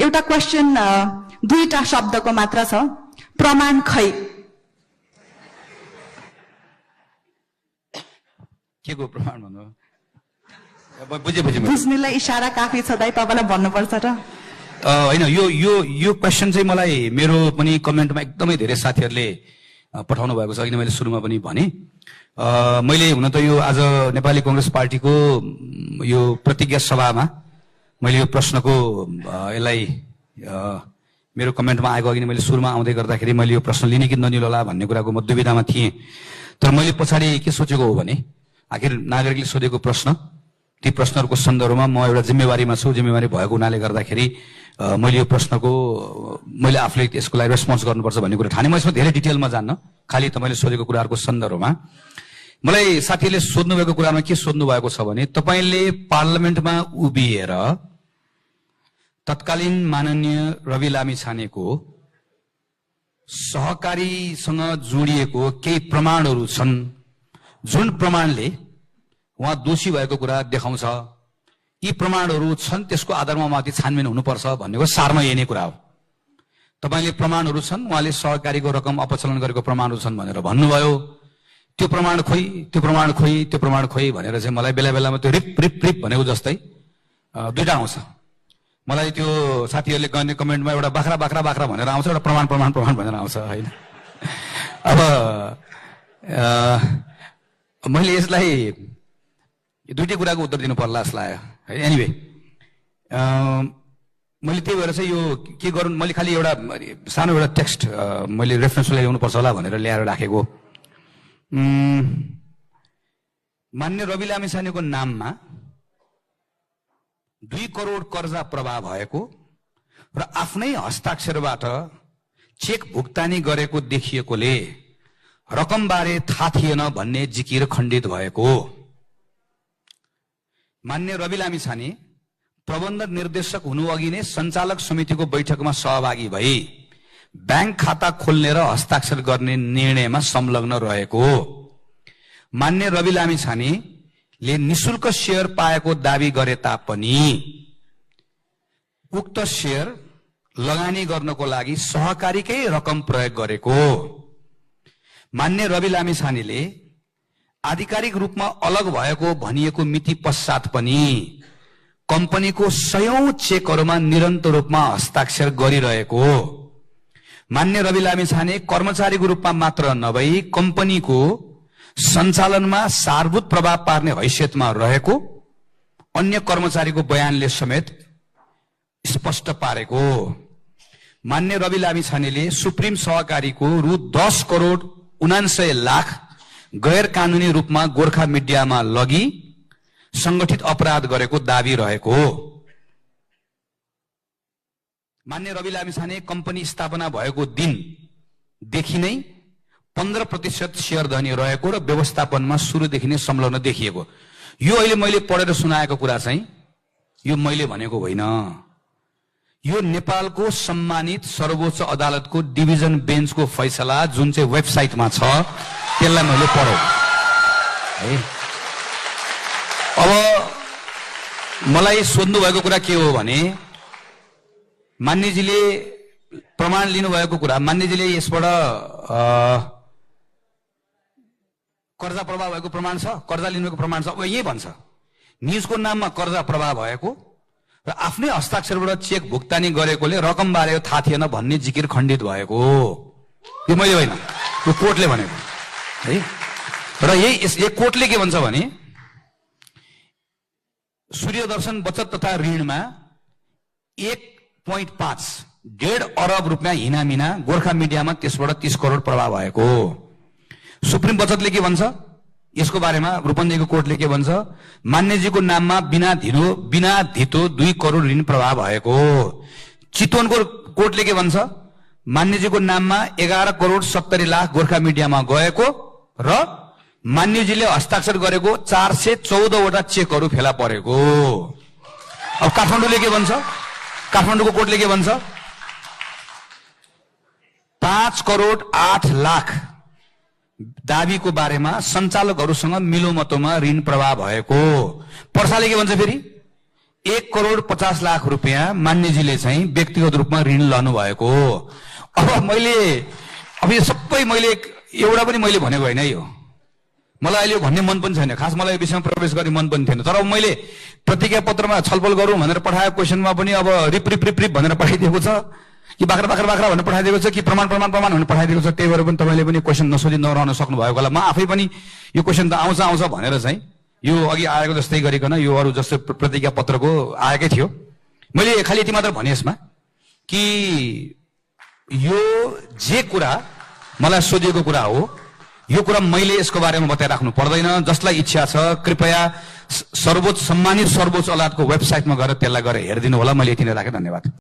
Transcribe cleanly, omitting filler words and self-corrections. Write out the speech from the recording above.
एउटा क्वेशन दुईटा शब्दको मात्र छ, प्रमाण खै। के को प्रमाण भन्नु? बुझेपछि बुझ्नेलाई इशारा काफी छ दाइ, तपाईलाई भन्नुपर्छ र होइन। यो क्वेसन चाहिँ मलाई मेरो पनि कमेन्टमा एकदमै धेरै साथीहरूले पठाउनु भएको छ। किन मैले सुरुमा पनि भने मैले हुन त यो आज नेपाली कांग्रेस पार्टीको यो प्रतिज्ञा सभामा मैले यो प्रश्नको यसलाई मेरो कमेन्टमा आएको अघि मैले सुरुमा आउँदै गर्दाखेरि मैले यो प्रश्न लिने कि नलिनुहोला भन्ने कुराको म दुविधामा थिएँ। तर मैले पछाडि के सोचेको हो भने आखिर नागरिकले सोधेको प्रश्न, ती प्रश्नहरूको सन्दर्भमा म एउटा जिम्मेवारीमा छु। जिम्मेवारी भएको हुनाले गर्दाखेरि मैले यो प्रश्नको मैले आफूले यसको लागि रेस्पोन्स गर्नुपर्छ भन्ने कुरा ठाने। म यसमा धेरै डिटेलमा जान्न, खालि तपाईँले सोधेको कुराहरूको सन्दर्भमा मलाई साथीहरूले सोध्नुभएको कुरामा के सोध्नु भएको छ भने तपाईँले पार्लियामेन्टमा उभिएर तत्कालीन माननीय रवि लामिछानेको सहकारीसँग जोडिएको केही प्रमाणहरू छन्, जुन प्रमाणले उहाँ दोषी भएको कुरा देखाउँछ, यी प्रमाणहरू छन्, त्यसको आधारमा माथि छानबिन हुनुपर्छ भन्नेको सारमा यही नै कुरा हो। तपाईँले प्रमाणहरू छन्, उहाँले सहकारीको रकम अपचलन गरेको प्रमाणहरू छन् भनेर भन्नुभयो। त्यो प्रमाण खोइ, त्यो प्रमाण खोइ, त्यो प्रमाण खोइ भनेर चाहिँ मलाई बेला बेलामा त्यो रिप रिप रिप भनेको जस्तै दुईटा आउँछ। मलाई त्यो साथीहरूले गर्ने कमेन्टमा एउटा बाख्रा बाख्रा बाख्रा भनेर आउँछ, एउटा प्रमाण प्रमाण प्रमाण भनेर आउँछ होइन। अब मैले यसलाई दुईटै कुराको उत्तर दिनु पर्ला जस्तो लाग्यो है। एनिवे मैले त्यही भएर चाहिँ यो के गरौँ, मैले खालि एउटा सानो एउटा टेक्स्ट मैले रेफरेन्स ल्याउनुपर्छ होला भनेर ल्याएर राखेको। मान्य रवि लामिछानेको नाममा 2 करोड कर्जा प्रवाह भएको र आफ्नै हस्ताक्षरबाट चेक भुक्तानी गरेको देखिएकोले रकमबारे थाहा थिएन भन्ने जिकिर खण्डित भएको। मान्य रवि लामिछाने प्रबन्ध निर्देशक हुनु अघि नै सञ्चालक समितिको बैठकमा सहभागी भई ब्याङ्क खाता खोल्ने र हस्ताक्षर गर्ने निर्णयमा संलग्न रहेको। मान्य रवि लामिछानेले निशुल्क शेयर पाएको दावी गरे तापनि उक्त शेयर लगानी गर्नको लागि सहकारीकै रकम प्रयोग गरेको। मान्य रवि लामिछानेले आधिकारिक रूपमा अलग भएको भनिएको मिति पश्चात पनि कम्पनीको 100औं चेकहरूमा निरन्तर रूपमा हस्ताक्षर गरिरहेको। मान्य रवि लामिछाने कर्मचारीको रूपमा मात्र नभई कम्पनीको सञ्चालनमा सारभूत प्रभाव पार्ने हैसियतमा रहेको अन्य कर्मचारीको बयानले समेत स्पष्ट पारेको। मान्य रवि लामिछानेले सुप्रिम सहकारीको रु 10 करोड 79 लाख गैर कानूनी रूपमा गोर्खा मिडियामा लगी संगठित अपराध गरेको दावी रहेको। मान्य रवि लामिछाने कम्पनी स्थापना भएको दिनदेखि नै 15% शेयर धनी रहेको र व्यवस्थापनमा सुरुदेखि नै संलग्न देखिएको। यो अहिले मैले पढेर सुनाएको कुरा चाहिँ यो मैले भनेको होइन, यो नेपालको सम्मानित सर्वोच्च अदालतको डिभिजन बेन्चको फैसला जुन चाहिँ वेबसाइटमा छ त्यसलाई मैले पढेँ है। अब मलाई सोध्नु भएको कुरा के हो भने मान्यजीले प्रमाण लिनुभएको कुरा, मान्यजीले यसबाट कर्जा प्रवाह भएको प्रमाण छ, कर्जा लिनुको प्रमाण छ, यही भन्छ निजको नाममा कर्जा प्रवाह भएको र आफ्नै हस्ताक्षरबाट चेक भुक्तानी गरेकोले रकम बारे थाहा थिएन भन्ने जिकिर खण्डित भएको। यो मैले होइन, यो कोर्टले भनेको है। र यही कोर्टले के भन्छ भने सूर्यदर्शन बचत तथा ऋणमा 1.5 अरब रुपियाँ हिनामिना गोर्खा मिडियामा त्यसबाट 30 करोड प्रवाह भएको। सुप्रिम बचतले के भन्छ यसको बारेमा, रूपन्देहीको कोर्टले के भन्छ, मान्यजीको नाममा बिना धितो 2 करोड ऋण प्रवाह भएको। चितवनको कोर्टले के भन्छ, मान्यजीको नाममा 11 करोड 70 लाख गोर्खा मिडियामा गएको र मान्यजीले हस्ताक्षर गरेको 414 वटा चेकहरू फेला परेको। अब काठमाडौँले के भन्छ, काठमाडौँको कोर्टले के भन्छ, 5 करोड 8 लाख दावीको बारेमा सञ्चालकहरूसँग मिलोमतोमा ऋण प्रवाह भएको। पर्साले के भन्छ फेरि 1,50,00,000 रुपियाँ मान्यजीले चाहिँ व्यक्तिगत रूपमा ऋण लानु भएको हो। अब यो सबै मैले एउटा पनि मैले भनेको होइन यो। मलाई अहिले भन्ने मन पनि छैन, खास मलाई यो विषयमा प्रवेश गर्ने मन पनि थिएन। तर अब मैले प्रतिज्ञा पत्रमा छलफल गरौँ भनेर पठाएको क्वेसनमा पनि अब रिप भनेर पठाइदिएको छ कि बाख्रा भनेर पठाइदिएको छ कि प्रमाण भनेर पठाइदिएको छ। त्यही भएर पनि तपाईँले पनि क्वेसन नसोधी नरहन सक्नु भएको होला। म आफै पनि यो क्वेसन त आउँछ भनेर चाहिँ यो अघि आएको जस्तै गरिकन यो अरू जस्तो प्रतिज्ञा पत्रको आएकै थियो। मैले खालि यति मात्र भने यसमा कि यो जे कुरा मलाई सोधिएको कुरा हो, यो कुरा मैले यसको बारेमा बताइराख्नु पर्दैन। जसलाई इच्छा छ कृपया सम्मानित सर्वोच्च अदालतको वेबसाइटमा गएर त्यसलाई गएर हेरिदिनु होला। मैले यति नै राखेँ। धन्यवाद।